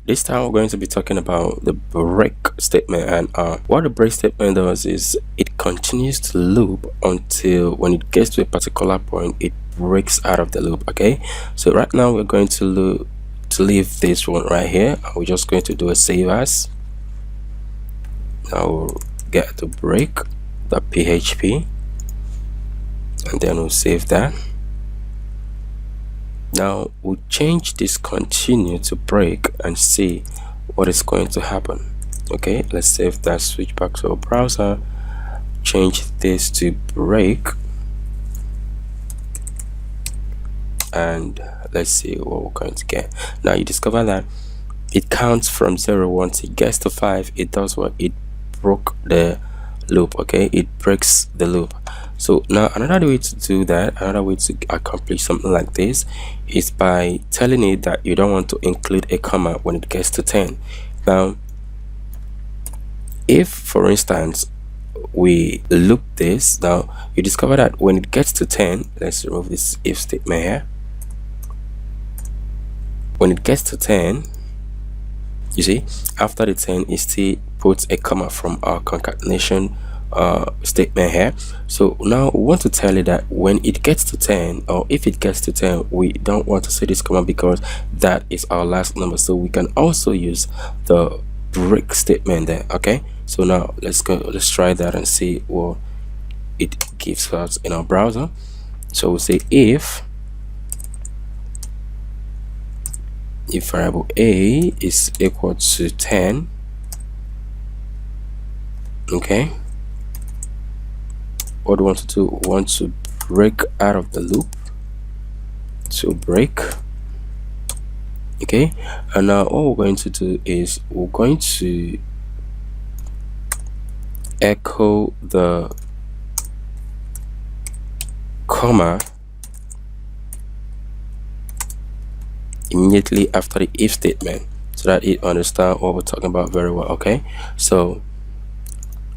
This time we're going to be talking about the break statement, and what the break statement does is it continues to loop until when it gets to a particular point it breaks out of the loop. Okay, so right now we're going to leave this one right here, and we're just going to do a save as. Now we'll get to break.php and then we'll save that. Now we'll change this continue to break and see what is going to happen. Okay, let's save that, switch back to our browser, change this to break, and let's see what we're going to get. Now you discover that it counts from 0. Once it gets to 5, it does what? It broke the loop. Okay, it breaks the loop. So now another way to do that, another way to accomplish something like this, is by telling it that you don't want to include a comma when it gets to 10. Now if for instance we loop this, now you discover that when it gets to 10, let's remove this if statement here. When it gets to 10, you see after the 10 it still puts a comma from our concatenation statement here. So now we want to tell it that when it gets to 10, or if it gets to 10, we don't want to say this comma because that is our last number. So we can also use the break statement there. Okay, so now let's try that and see what it gives us in our browser. So we'll say if variable a is equal to 10, okay, what we want to do, we want to break out of the loop, so break. Okay, and now all we're going to do is we're going to echo the comma immediately after the if statement so that it understands what we're talking about very well. Okay, so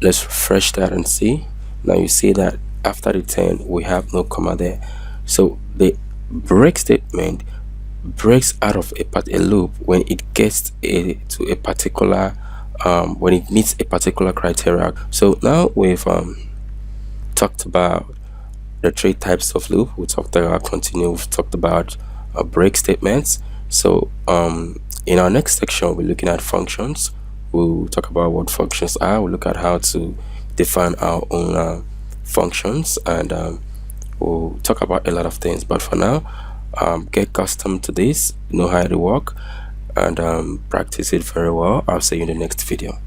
let's refresh that and see. Now you see that after the 10 we have no comma there. So the break statement breaks out of a loop when it gets to a particular when it meets a particular criteria. So now we've talked about the 3 types of loop. We talked about continue, we've talked about break statements. So in our next section we'll be looking at functions. We'll talk about what functions are. We'll look at how to define our own functions, and we'll talk about a lot of things. But for now, get accustomed to this, know how it works, and practice it very well. I'll see you in the next video.